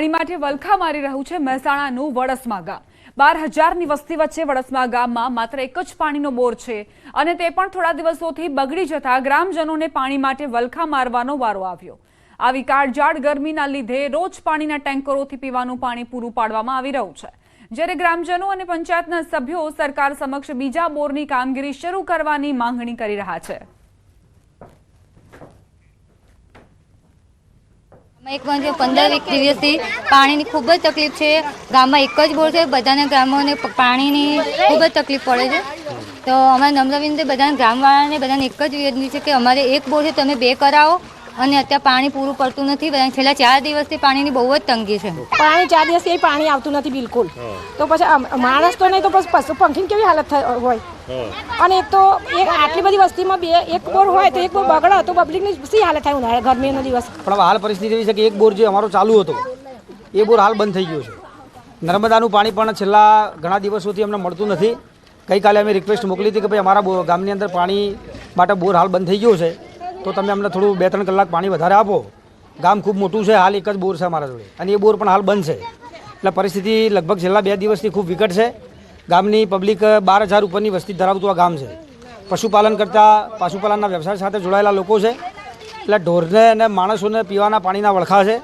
પાણી માટે વલખા મારી રહ્યું છે મહેસાણાનું વડસમા ગામ। 12,000ની વસ્તી વચ્ચે વડસમા ગામમાં માત્ર એક જ પાણીનો બોર છે અને તે પણ થોડા દિવસોથી બગડી જતા ગ્રામજનોને પાણી માટે વલખા મારવાનો વારો આવ્યો। આવી કાળઝાળ ગરમીના લીધે રોજ પાણીના ટેન્કરોથી પીવાનું પાણી પૂરું પાડવામાં આવી રહ્યું છે, જ્યારે ગ્રામજનો અને પંચાયતના સભ્યો સરકાર સમક્ષ બીજા બોરની કામગીરી શરૂ કરવાની માંગણી કરી રહ્યા છે। एक 15-20 દિવસથી પાણીની ખૂબ જ તકલીફ છે। ગામમાં એક જ બોર છે, બધાને ગામોને પાણીની ખૂબ જ તકલીફ પડે છે। તો અમારે નમ્ર વિનંતી બધાને ગામવાળાને બધાને એક જ વિનંતી છે કે અમારે એક બોર છે, તમે 2 કરાવો અને અત્યારે પાણી પૂરું પડતું નથી। બધાને છેલ્લા 4 દિવસથી પાણીની બહુ જ તંગી છે। પાણી 4 દિવસથી પાણી આવતું નથી બિલકુલ। તો પછી માણસ તો નહીં તો પછી પશુ પંખીની કેવી હાલત હોય। અને એક તો એક આટલી બધી વસ્તીમાં એક બોર હોય તો એક બોર બગડે તો પબ્લિકની શી હાલત થાય ઉનાળે ગરમીનો દિવસ। પણ હાલ પરિસ્થિતિ એવી છે કે એક બોર જે અમારો ચાલુ હતો એ બોર હાલ બંધ થઈ ગયો છે। નર્મદાનું પાણી પણ છેલ્લા ઘણા દિવસોથી અમને મળતું નથી। ગઈકાલે અમે રિક્વેસ્ટ મોકલી હતી કે ભાઈ અમારા ગામની અંદર પાણી માટે બોર હાલ બંધ થઈ ગયો છે, તો તમે અમને થોડું 2-3 કલાક પાણી વધારે આપો। ગામ ખૂબ મોટું છે, હાલ એક જ બોર છે અમારા જોડે અને એ બોર પણ હાલ બંધ છે। એટલે પરિસ્થિતિ લગભગ છેલ્લા 2 દિવસથી ખૂબ વિકટ છે। ગામની પબ્લિક 12,000 ઉપરની વસ્તી ધરાવતું આ ગામ છે। પશુપાલનના વ્યવસાય સાથે જોડાયેલા લોકો છે, એટલે ઢોરને અને માણસોને પીવાના પાણીના વળખા છે।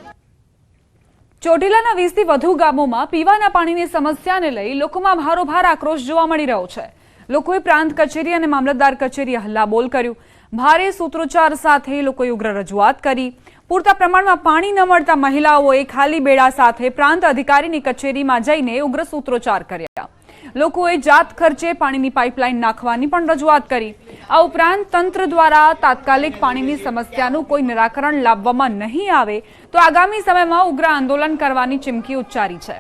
ચોટીલાના 20થી વધુ ગામોમાં પીવાના પાણીની સમસ્યાને લઈ લોકોમાં ભારોભાર આક્રોશ જોવા મળી રહ્યો છે। લોકોએ પ્રાંત કચેરી અને મામલતદાર કચેરીએ હલ્લાબોલ કર્યું। ભારે સૂત્રોચ્ચાર સાથે લોકોએ ઉગ્ર રજૂઆત કરી। પૂરતા પ્રમાણમાં પાણી ન મળતા મહિલાઓએ ખાલી બેડા સાથે પ્રાંત અધિકારીની કચેરીમાં જઈને ઉગ્ર સૂત્રોચ્ચાર કર્યા। લોકોએ જાત ખર્ચે પાણીની પાઇપલાઇન નાખવાની પણ રજૂઆત કરી। આ ઉપરાંત તંત્ર દ્વારા તાત્કાલિક પાણીની સમસ્યાનું કોઈ નિરાકરણ લાવવામાં નહીં આવે તો આગામી સમયમાં ઉગ્ર આંદોલન કરવાની ચીમકી ઉચ્ચારી છે।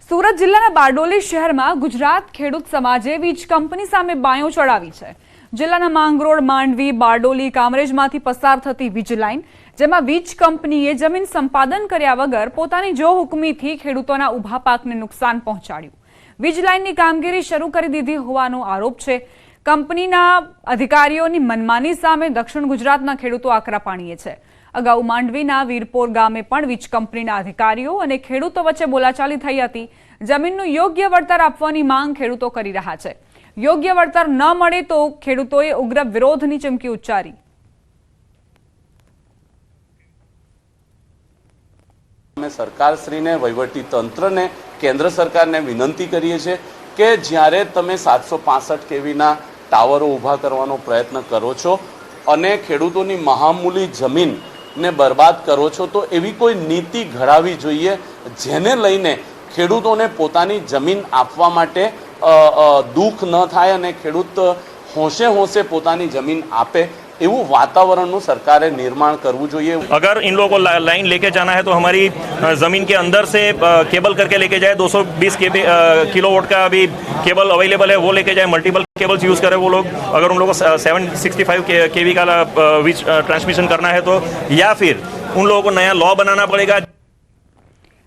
સુરત જિલ્લાના બારડોલી શહેરમાં ગુજરાત ખેડૂત સમાજે વીજ કંપની સામે બાયો ચડાવી છે। જિલ્લાના માંગરોળ, માંડવી, બારડોલી, કામરેજમાંથી પસાર થતી વીજ લાઇન, જેમાં વીજ કંપનીએ જમીન સંપાદન કર્યા વગર પોતાની જો હુકમીથી ખેડૂતોના ઊભા પાકને નુકસાન પહોંચાડ્યું। વીજ લાઇનની કામગીરી શરૂ કરી દીધી હોવાનો આરોપ છે। કંપનીના અધિકારીઓની મનમાની સામે દક્ષિણ ગુજરાતના ખેડૂતો આકરા પાણીએ છે। અગાઉ માંડવીના વીરપોર ગામે પણ વીજ કંપનીના અધિકારીઓ અને ખેડૂતો વચ્ચે બોલાચાલી થઈ હતી। જમીનનું યોગ્ય વળતર આપવાની માંગ ખેડૂતો કરી રહ્યા છે। યોગ્ય વળતર ન મળે તો ખેડૂતોએ ઉગ્ર વિરોધની ચીમકી ઉચ્ચારી। અમે સરકારશ્રીને, વહીવટી તંત્રને, કેન્દ્ર સરકારને વિનંતી કરીએ છીએ કે જ્યારે તમે 765 કેવીના ટાવરો ઊભા કરવાનો પ્રયત્ન કરો છો અને ખેડૂતોની મહામૂલી જમીનને બરબાદ કરો છો, તો એવી કોઈ નીતિ ઘડાવી જોઈએ જેને લઈને ખેડૂતોને પોતાની જમીન આપવા માટે દુઃખ ન થાય અને ખેડૂત હોંશે હોંશે પોતાની જમીન આપે એવું વાतावरण सरकार निर्माण करવું જોઈએ। अगर इन लोगों को लाइन लेके जाना है तो हमारी ज़मीन के अंदर से केबल करके लेके जाए। 220 किलोवाट का अभी केबल अवेलेबल है, वो लेके जाए। मल्टीपल केबल्स यूज़ करें वो लोग। अगर उन लोगों को 765 केवी का वीज ट्रांसमिशन करना है तो, या फिर उन लोगों को नया लॉ बनाना पड़ेगा।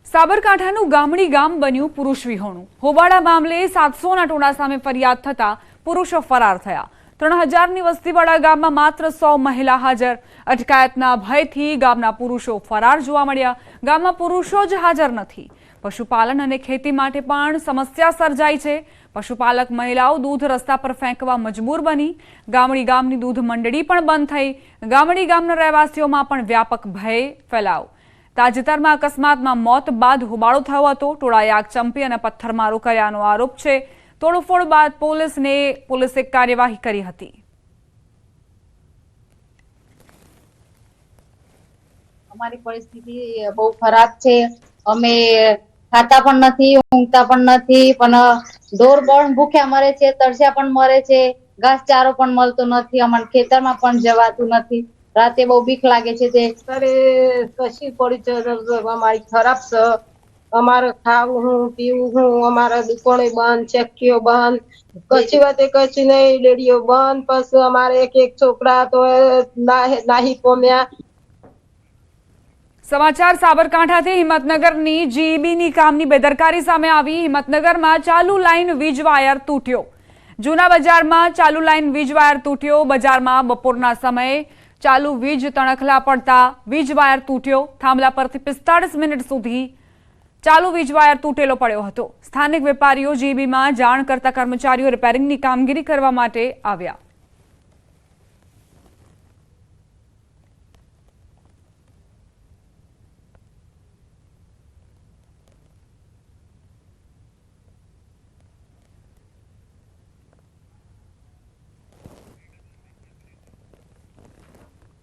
સાબરકાંઠાનું ગામડી ગામ બન્યું પુરુષ વિહોણું। હોબાળા મામલે 700ના ટોળા સામે ફરિયાદ થતા પુરુષો ફરાર થયા। 3,000ની વસ્તીવાળા ગામમાં માત્ર 100 મહિલા હાજર। અટકાયતના ભયથી ગામના પુરુષો ફરાર જોવા મળ્યા। ગામમાં પુરુષો જ હાજર નથી। પશુપાલન અને ખેતી માટે પણ સમસ્યા સર્જાઈ છે। પશુપાલક મહિલાઓ દૂધ રસ્તા પર ફેંકવા મજબૂર બની। ગામડી ગામની દૂધ મંડળી પણ બંધ થઈ। ગામડી ગામના રહેવાસીઓમાં પણ વ્યાપક ભય ફેલાયો। તાજેતરમાં અકસ્માતમાં મોત બાદ હોબાળો થયો હતો। ટોળાએ આગચંપી અને પથ્થરમારો કર્યાનો આરોપ છે। તોડફોડ બાદ પોલીસે કાર્યવાહી કરી હતી। અમારી પરિસ્થિતિ બહુ ખરાબ છે। અમે ખાતા પણ નથી, ઊંઘતા પણ નથી, પણ ઢોર પણ ભૂખ્યા મરે છે, તરસ્યા પણ મરે છે, ઘાસચારો પણ મળતો નથી, અમારે ખેતરમાં પણ જવાતું નથી। રાતે બહુ બીક લાગે છે। તે કશી પડી અમારી ખરાબ છે। અમારે ખાવું હું, પીવું હું, અમારા દુકાનો બંધ, ચક્કીઓ બંધ, કચ્છી વાતે કચ્છી નહીં, ડેડીઓ બંધ। પછી અમારે એક છોકરા તો નાહી પોમ્યા। સમાચાર સાબરકાંઠાથી। હિંમતનગરની જીઈબીની કામની બેદરકારી સામે આવી। હિંમતનગરમાં ચાલુ લાઇન વીજ વાયર તૂટ્યો। જૂના બજારમાં ચાલુ લાઇન વીજ વાયર તૂટ્યો. બજારમાં બપોરના સમયે ચાલુ વીજ તણખલા પડતા વીજ વાયર તૂટ્યો. થાંભલા પરથી 45 મિનિટ સુધી ચાલુ વીજ વાયર તૂટેલો પડ્યો હતો. સ્થાનિક વેપારીઓ જીબીમાં જાણ કરતા કર્મચારીઓ રિપેરિંગની કામગીરી કરવા માટે આવ્યા.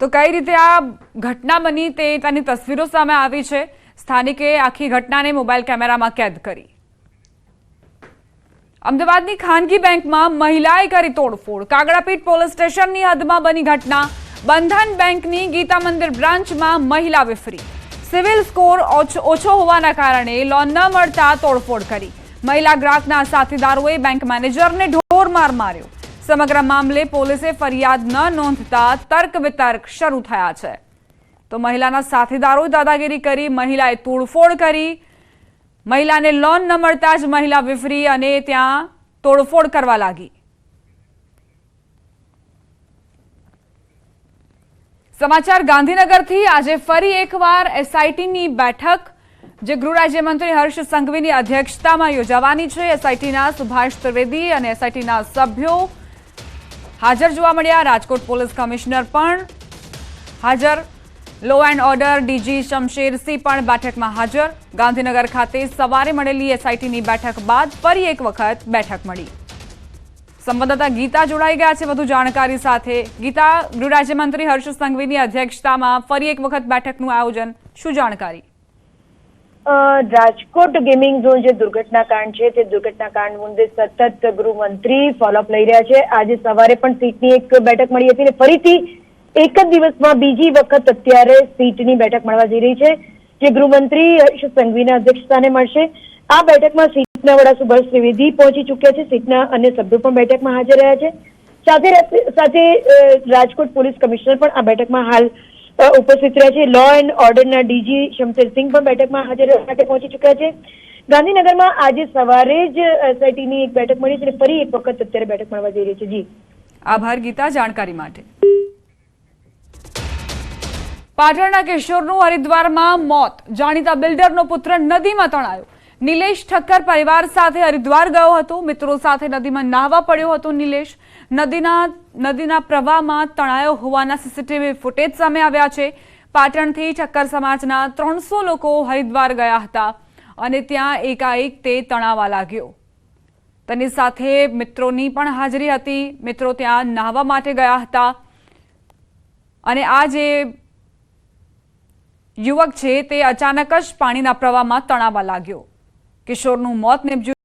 તો કઈ રીતે આ ઘટના બની તેની તસવીરો સામે આવી છે. સ્થાનિકે આખી ઘટનાને મોબાઈલ કેમેરામાં કેદ કરી. અમદાવાદની ખાનગી બેંકમાં મહિલાએ કરી તોડફોડ. કાગડાપીઠ પોલીસ સ્ટેશનની હદમાં બની ઘટના. બંધન બેંકની ગીતા મંદિર બ્રાન્ચમાં મહિલા વિફરી. સિવિલ સ્કોર ઓછો હોવાના કારણે લોન ન મળતા તોડફોડ કરી. મહિલા ગ્રાહકના સાથીદારોએ બેંક મેનેજરને ઢોરમાર માર્યો. સમગ્ર મામલે પોલીસે ફરિયાદ ન નોંધતા તર્ક વિતર્ક શરૂ થયા છે. તો મહિલાના સાથીદારોએ દાદાગીરી કરી, મહિલાએ તોડફોડ કરી. મહિલાને લોન ન મળતા જ મહિલા વિફરી અને ત્યાં તોડફોડ કરવા લાગી. સમાચાર ગાંધીનગરથી. આજે ફરી એકવાર એસઆઈટીની બેઠક જે ગૃહ રાજ્યમંત્રી હર્ષ સંઘવીની અધ્યક્ષતામાં યોજાવાની છે. એસઆઈટીના સુભાષ ત્રિવેદી અને એસઆઈટીના સભ્યો હાજર જોવા મળ્યા. રાજકોટ પોલીસ કમિશનર પણ હાજર. Law and order DG Shamsher Singh પણ બેઠકમાં હાજર. ગાંધીનગર ખાતે સવારે મળેલી એસઆઈટીની બેઠક બાદ ફરી એક વખત બેઠક મળી. સંવાદદાતા ગીતા જોડાઈ ગયા છે વધુ જાણકારી સાથે. ગીતા, ગૃહ રાજ્યમંત્રી હર્ષ સંઘવીની અધ્યક્ષતામાં ફરી એક વખત બેઠકનું આયોજન, શું જાણકારી? રાજકોટ ગેમિંગ ઝોન જે દુર્ઘટનાકાંડ છે તે દુર્ઘટનાકાંડ મુદ્દે સતત ગૃહમંત્રી ફોલોઅપ લઈ રહ્યા છે. આજે સવારે પણ સીટની એક બેઠક મળી હતી અને ફરીથી એક જ દિવસમાં બીજી વખત અત્યારે સીટની બેઠક મળવા જઈ રહી છે, જે ગૃહમંત્રી હર્ષ સંઘવીના અધ્યક્ષસ્થાને મળશે. આ બેઠકમાં સીટના વડા સુભાષ ત્રિવેદી પહોંચી ચૂક્યા છે. સીટના અન્ય સભ્યો પણ બેઠકમાં હાજર રહ્યા છે. સાથે રાજકોટ પોલીસ કમિશનર પણ આ બેઠકમાં હાલ ઉપસ્થિત રહ્યા છે. લો એન્ડ ઓર્ડરના ડીજી શમશેરસિંહ પણ બેઠકમાં હાજર માટે પહોંચી ચૂક્યા છે. ગાંધીનગરમાં આજે સવારે જ એસઆઈટીની એક બેઠક મળી છે અને ફરી એક વખત અત્યારે બેઠક મળવા જઈ રહી છે. જી, આભાર ગીતા જાણકારી માટે. પાટણના કિશોરનું હરિદ્વારમાં મોત. જાણીતા બિલ્ડરનો પુત્ર નદીમાં તણાયો. નિલેશ ઠક્કર પરિવાર સાથે હરિદ્વાર ગયો હતો. મિત્રો સાથે નદીમાં નાહવા પડ્યો હતો. નિલેશ નદીના પ્રવાહમાં તણાયો હોવાના સીસીટીવી ફૂટેજ સામે આવ્યા છે. પાટણથી ઠક્કર સમાજના 300 લોકો હરિદ્વાર ગયા હતા અને ત્યાં એકાએક તે તણાવા લાગ્યો. તેની સાથે મિત્રોની પણ હાજરી હતી. મિત્રો ત્યાં નાહવા માટે ગયા હતા અને આ જે યુવક છે તે અચાનક જ પાણીના પ્રવાહમાં તણાવા લાગ્યો. કિશોરનું મોત નીપજ્યું.